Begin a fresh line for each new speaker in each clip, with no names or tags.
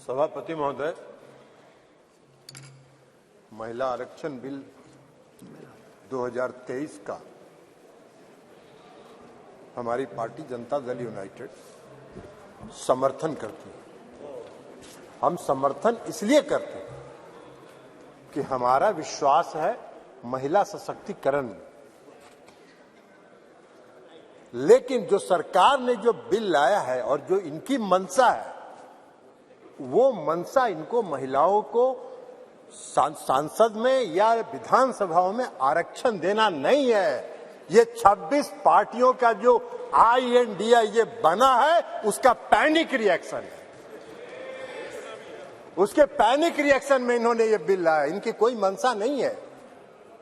सभापति महोदय, महिला आरक्षण बिल 2023 का हमारी पार्टी जनता दल यूनाइटेड समर्थन करती है। हम समर्थन इसलिए करते हैं कि हमारा विश्वास है महिला सशक्तिकरण में। लेकिन जो सरकार ने जो बिल लाया है और जो इनकी मंशा है, वो मंशा इनको महिलाओं को सांसद में या विधानसभाओं में आरक्षण देना नहीं है। ये 26 पार्टियों का जो INDA ये बना है, उसका पैनिक रिएक्शन है। उसके पैनिक रिएक्शन में इन्होंने ये बिल लाया। इनकी कोई मंशा नहीं है।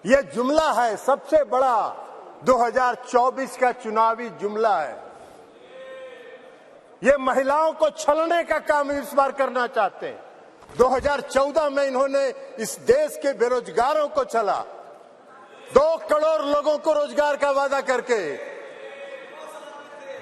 ये जुमला है, सबसे बड़ा 2024 का चुनावी जुमला है। ये महिलाओं को छलने का काम इस बार करना चाहते हैं। 2014 में इन्होंने इस देश के बेरोजगारों को छला, 2 करोड़ लोगों को रोजगार का वादा करके।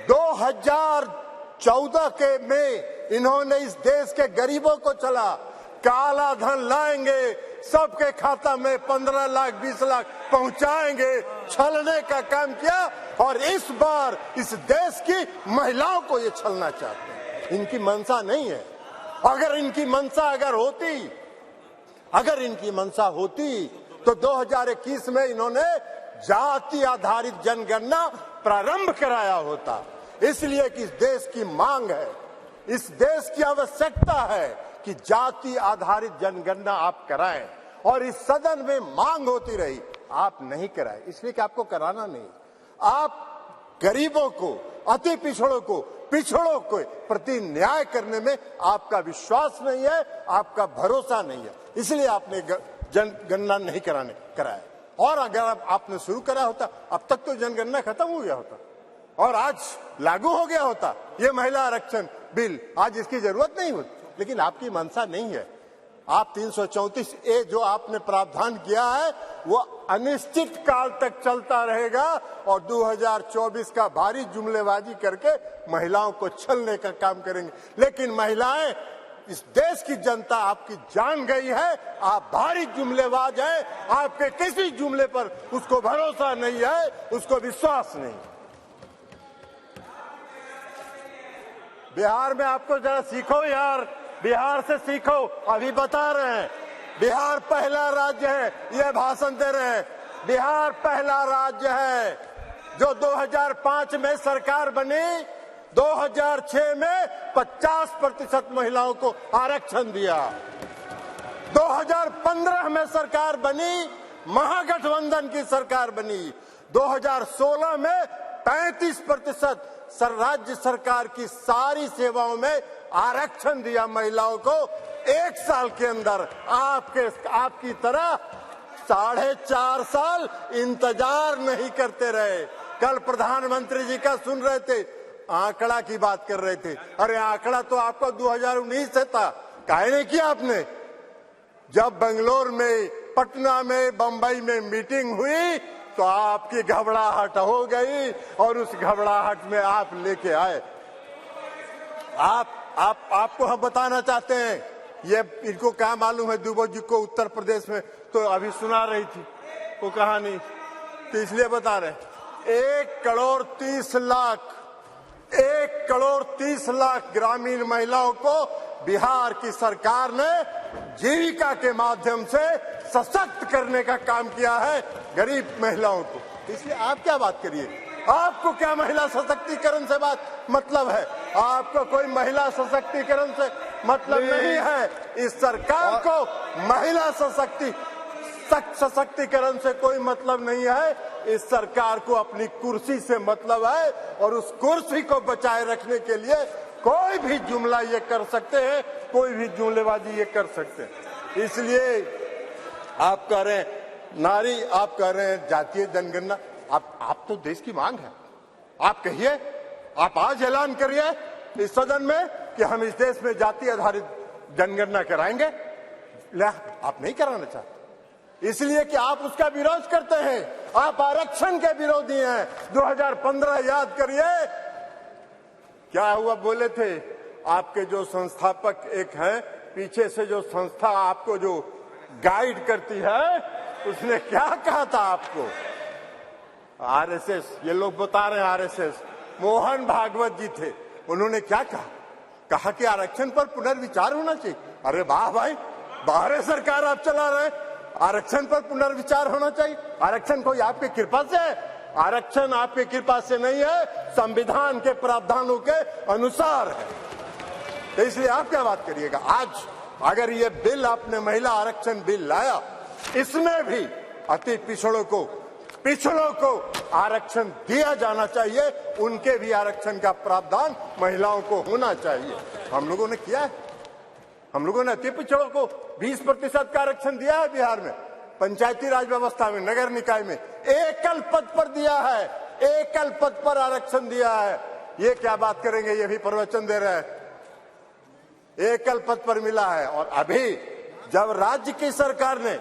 2014 के में इन्होंने इस देश के गरीबों को छला, काला धन लाएंगे, सबके खाता में 15 लाख 20 लाख पहुंचाएंगे, छलने का काम किया। और इस बार इस देश की महिलाओं को ये छलना चाहते हैं। इनकी मंशा नहीं है। अगर इनकी मंशा अगर इनकी मंशा होती तो 2021 में इन्होंने जाति आधारित जनगणना प्रारंभ कराया होता। इसलिए कि इस देश की मांग है, इस देश की आवश्यकता है कि जाति आधारित जनगणना आप कराएं। और इस सदन में मांग होती रही, आप नहीं कराए, इसलिए कि आपको कराना नहीं। आप गरीबों को, अति पिछड़ों को प्रति न्याय करने में आपका विश्वास नहीं है, आपका भरोसा नहीं है, इसलिए आपने जनगणना नहीं कराया। और अगर आपने शुरू करा होता, अब तक तो जनगणना खत्म हो गया होता और आज लागू हो गया होता ये महिला आरक्षण बिल। आज इसकी जरूरत नहीं होती, लेकिन आपकी मंशा नहीं है। आप 334A जो आपने प्रावधान किया है वो अनिश्चित काल तक चलता रहेगा और 2024 का भारी जुमलेबाजी करके महिलाओं को छलने का काम करेंगे। लेकिन महिलाएं, इस देश की जनता आपकी जान गई है, आप भारी जुमलेबाज हैं। आपके किसी जुमले पर उसको भरोसा नहीं है, उसको विश्वास नहीं। बिहार में आपको जरा सीखो यार, बिहार से सीखो। अभी बता रहे हैं बिहार पहला राज्य है, ये भाषण दे रहे हैं। बिहार पहला राज्य है जो 2005 में सरकार बनी, 2006 में 50% महिलाओं को आरक्षण दिया। 2015 में सरकार बनी, महागठबंधन की सरकार बनी। 2016 में 35% राज्य सरकार की सारी सेवाओं में आरक्षण दिया महिलाओं को। 1 साल के अंदर आपकी तरह 4.5 साल इंतजार नहीं करते रहे। कल प्रधानमंत्री जी का सुन रहे थे, आंकड़ा की बात कर रहे थे। अरे आंकड़ा तो आपका 2019 से था, काहे नहीं किया आपने? जब बेंगलोर में, पटना में, बंबई में मीटिंग हुई तो आपकी घबराहट हो गई और उस घबराहट में आप लेके आए। आपको हम बताना चाहते हैं, ये इनको क्या मालूम है दुबे जी को उत्तर प्रदेश में तो अभी सुना रही थी वो कहानी, तो इसलिए बता रहे। 1 करोड़ 30 लाख ग्रामीण महिलाओं को बिहार की सरकार ने जीविका के माध्यम से सशक्त करने का काम किया है, गरीब महिलाओं को। इसलिए आप क्या बात करिए, आपको क्या महिला सशक्तिकरण से मतलब है? आपको कोई महिला सशक्तिकरण से मतलब नहीं है। इस सरकार को महिला सशक्तिकरण से कोई मतलब नहीं है। इस सरकार को अपनी कुर्सी से मतलब है और उस कुर्सी को बचाए रखने के लिए कोई भी जुमला ये कर सकते हैं, कोई भी जुमलेबाजी ये कर सकते हैं। इसलिए आप कह रहे हैं नारी, आप कह रहे हैं जातीय जनगणना। आप तो देश की मांग है, आप कहिए, आप आज ऐलान करिए इस सदन में कि हम इस देश में जाति आधारित जनगणना कराएंगे। आप नहीं कराना चाहते, इसलिए कि आप उसका विरोध करते हैं। आप आरक्षण के विरोधी हैं। 2015 याद करिए क्या हुआ, बोले थे आपके जो संस्थापक एक हैं, पीछे से जो संस्था आपको जो गाइड करती है, उसने क्या कहा था आपको? आरएसएस, ये लोग बता रहे हैं आरएसएस, मोहन भागवत जी थे, उन्होंने क्या कहा? कहा कि आरक्षण पर पुनर्विचार होना चाहिए। अरे वाह भाई, बाहर सरकार आप चला रहे, आरक्षण पर पुनर्विचार होना चाहिए। आरक्षण कोई आपकी कृपा से है? आरक्षण आपकी कृपा से नहीं है, संविधान के प्रावधानों के अनुसार है। तो इसलिए आप क्या बात करिएगा? आज अगर ये बिल आपने महिला आरक्षण बिल लाया, इसमें भी अति पिछड़ों को आरक्षण दिया जाना चाहिए, उनके भी आरक्षण का प्रावधान महिलाओं को होना चाहिए। हम लोगों ने किया है, हम लोगों ने अति पिछड़ों को 20% का आरक्षण दिया है बिहार में, पंचायती राज व्यवस्था में, नगर निकाय में एकल पद पर दिया है, एकल पद पर आरक्षण दिया है। ये क्या बात करेंगे? ये भी प्रवचन दे रहे हैं, एकल पद पर मिला है। और अभी जब राज्य की सरकार ने,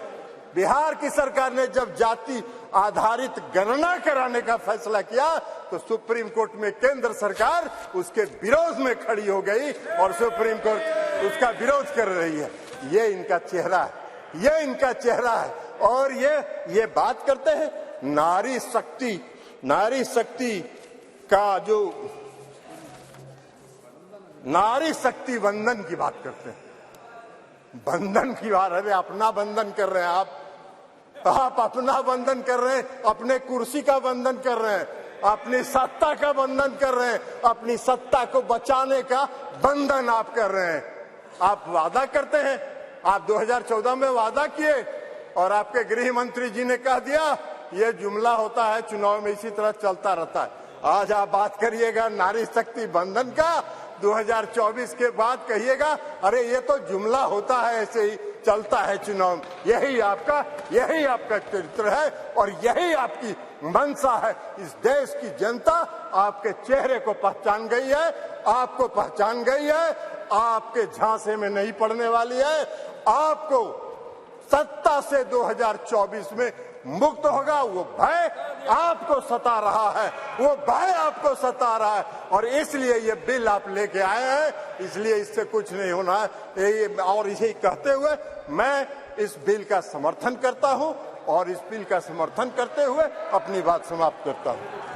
बिहार की सरकार ने जब जाति आधारित गणना कराने का फैसला किया, तो सुप्रीम कोर्ट में केंद्र सरकार उसके विरोध में खड़ी हो गई और सुप्रीम कोर्ट उसका विरोध कर रही है। ये इनका चेहरा है, ये इनका चेहरा है। और ये बात करते हैं नारी शक्ति का जो नारी शक्ति वंदन की बात करते हैं, बंधन की बात। अरे अपना बंधन कर रहे हैं आप अपना बंधन कर रहे हैं, अपने कुर्सी का बंधन कर रहे हैं, अपनी सत्ता का बंधन कर रहे हैं, अपनी सत्ता को बचाने का बंधन आप कर रहे हैं। आप वादा करते हैं, आप 2014 में वादा किए और आपके गृह मंत्री जी ने कह दिया, ये जुमला होता है चुनाव में, इसी तरह चलता रहता है। आज आप बात करिएगा नारी शक्ति बंधन का, 2024 के बाद कहिएगा अरे ये तो जुमला होता है, ऐसे ही चलता है चुनाव। यही आपका चरित्र है और यही आपकी मंशा है। इस देश की जनता आपके चेहरे को पहचान गई है, आपको पहचान गई है, आपके झांसे में नहीं पड़ने वाली है। आपको सत्ता से 2024 में मुक्त होगा। वो भय आपको सता रहा है, वो भय आपको सता रहा है और इसलिए ये बिल आप लेके आए हैं, इसलिए इससे कुछ नहीं होना है। और इसे कहते हुए मैं इस बिल का समर्थन करता हूं और इस बिल का समर्थन करते हुए अपनी बात समाप्त करता हूं।